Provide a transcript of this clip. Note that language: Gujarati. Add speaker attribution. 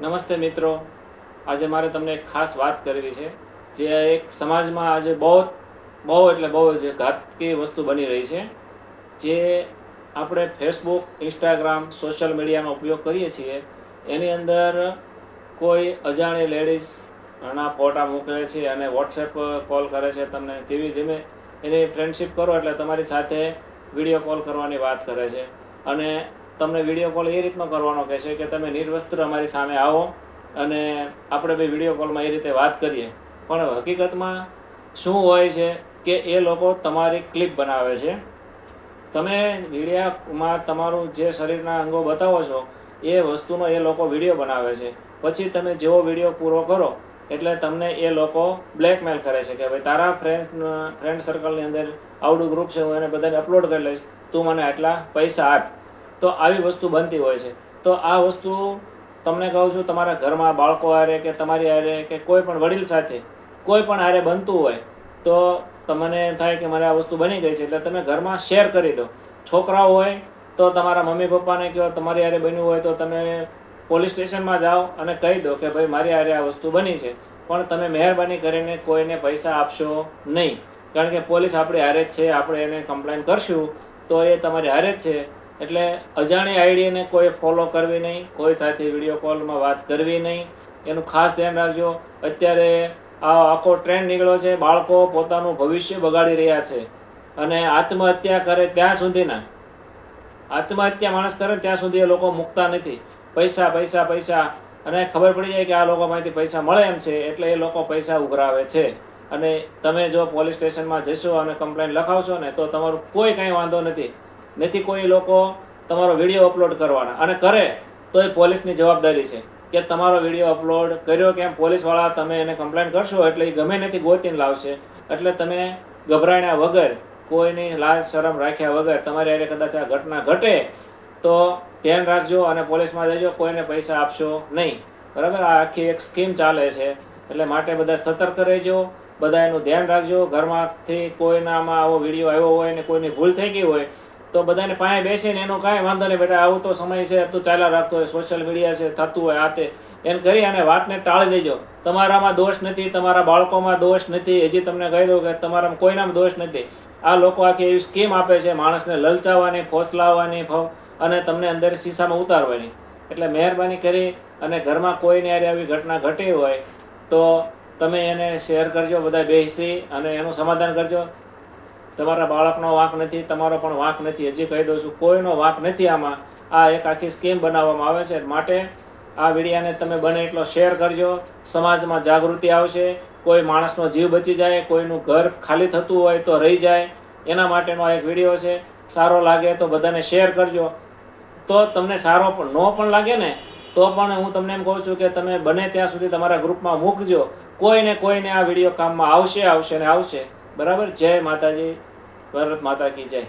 Speaker 1: નમસ્તે મિત્રો, આજે મારે તમને એક ખાસ વાત કરવી છે જે એક સમાજમાં આજે બહુ બહુ એટલે બહુ જ ઘાતકી વસ્તુ બની રહી છે. જે આપણે ફેસબુક, ઇન્સ્ટાગ્રામ, સોશિયલ મીડિયાનો ઉપયોગ કરીએ છીએ એની અંદર કોઈ અજાણી લેડીઝ ઘણા ફોટા મોકલે છે અને વોટ્સએપ કોલ કરે છે તમને. જેમે એની ફ્રેન્ડશિપ કરો એટલે તમારી સાથે વિડીયો કોલ કરવાની વાત કરે છે અને તમને વિડીયો કોલ એ રીતનો કરવાનો કહે છે કે તમે નિર્વસ્ત્ર અમારી સામે આવો અને આપણે ભાઈ વિડીયો કોલમાં એ રીતે વાત કરીએ. પણ હકીકતમાં શું હોય છે કે એ લોકો તમારી ક્લિપ બનાવે છે. તમે વિડીયામાં તમારું જે શરીરના અંગો બતાવો છો એ વસ્તુનો એ લોકો વિડીયો બનાવે છે. પછી તમે જેવો વિડીયો પૂરો કરો એટલે તમને એ લોકો બ્લેકમેલ કરે છે કે ભાઈ તારા ફ્રેન્ડ સર્કલની અંદર આવડું ગ્રુપ છે, હું એને બધાને અપલોડ કરી લઈશ, તું મને આટલા પૈસા આપ. તો આવી વસ્તુ બનતી હોય છે. તો આ વસ્તુ તમને કહું છું, તમારા ઘરમાં બાળકો હારે કે તમારી હારે કે કોઈ પણ વડીલ સાથે કોઈ પણ હારે બનતું હોય તો તમને થાય કે મારે આ વસ્તુ બની ગઈ છે એટલે તમે ઘરમાં શેર કરી દો. છોકરાઓ હોય તો તમારા મમ્મી પપ્પાને કહો, તમારી હારે બન્યું હોય તો તમે પોલીસ સ્ટેશનમાં જાઓ અને કહી દો કે ભાઈ મારી હારે આ વસ્તુ બની છે. પણ તમે મહેરબાની કરીને કોઈને પૈસા આપશો નહીં, કારણ કે પોલીસ આપણી હારે જ છે. આપણે એને કમ્પ્લેન કરશું તો એ તમારી હારે જ છે. એટલે અજાણી આઈડીને કોઈ ફોલો કરવી નહીં, કોઈ સાથે વિડીયો કોલમાં વાત કરવી નહીં, એનું ખાસ ધ્યાન રાખજો. અત્યારે આ આખો ટ્રેન્ડ નીકળ્યો છે, બાળકો પોતાનું ભવિષ્ય બગાડી રહ્યા છે અને આત્મહત્યા કરે ત્યાં સુધીના આત્મહત્યા માણસ કરે ત્યાં સુધી એ લોકો મૂકતા નથી. પૈસા પૈસા પૈસા, અને ખબર પડી જાય કે આ લોકોમાંથી પૈસા મળે એમ છે એટલે એ લોકો પૈસા ઉઘરાવે છે. અને તમે જો પોલીસ સ્ટેશનમાં જશો અને કમ્પ્લેન લખાવશો ને તો તમારું કોઈ કાંઈ વાંધો નથી. કોઈ લોકો તમારો વિડીયો અપલોડ કરવાના, અને કરે તો એ પોલીસની જવાબદારી છે કે તમારો વિડીયો અપલોડ કર્યો કેમ. પોલીસવાળા તમે એને કમ્પ્લેન કરશો એટલે એ ગમે નથી ગોતીને લાવશે. એટલે તમે ગભરાણ્યા વગર, કોઈની લાજ શરમ રાખ્યા વગર તમારી હારે કદાચ આ ઘટના ઘટે તો ધ્યાન રાખજો અને પોલીસમાં જજો. કોઈને પૈસા આપશો નહીં, બરાબર? આ આખી એક સ્કીમ ચાલે છે એટલે માટે બધા સતર્ક રહેજો, બધા એનું ધ્યાન રાખજો. ઘરમાંથી કોઈનામાં આવો વિડીયો આવ્યો હોય ને કોઈની ભૂલ થઈ ગઈ હોય તો બધાને પાસે બેસીને એનો કાંઈ વાંધો નહીં, બેટા આવું તો સમય છે, તું ચાલ્યા રાખતો હોય, સોશિયલ મીડિયા છે, થતું હોય આ તે, એમ કરી અને વાતને ટાળી દેજો. તમારામાં દોષ નથી, તમારા બાળકોમાં દોષ નથી. હજી તમને કહી દઉં કે તમારામાં કોઈનામાં દોષ નથી. આ લોકો આખી એવી સ્કીમ આપે છે માણસને લલચાવવાની, ફોસલાવવાની અને તમને અંદર શીશામાં ઉતારવાની. એટલે મહેરબાની કરી અને ઘરમાં કોઈને યારે આવી ઘટના ઘટી હોય તો તમે એને શેર કરજો, બધા બેસી અને એનું સમાધાન કરજો. તમારા બાળકનો વાંક નથી, તમારો પણ વાંક નથી. હજી કહી દઉં છું, કોઈનો વાંક નથી આમાં. આ એક આખી સ્કીમ બનાવવામાં આવે છે. માટે આ વિડીયાને તમે બને એટલો શેર કરજો. સમાજમાં જાગૃતિ આવશે, કોઈ માણસનો જીવ બચી જાય, કોઈનું ઘર ખાલી થતું હોય તો રહી જાય, એના માટેનો એક વિડીયો છે. સારો લાગે તો બધાને શેર કરજો. તો તમને સારો પણ ન લાગે ને તો પણ હું તમને એમ કહું છું કે તમે બને ત્યાં સુધી તમારા ગ્રુપમાં મૂકજો. કોઈને આ વિડીયો કામમાં આવશે ને આવશે. બરાબર? જય માતાજી, ભારત માતા કી જય.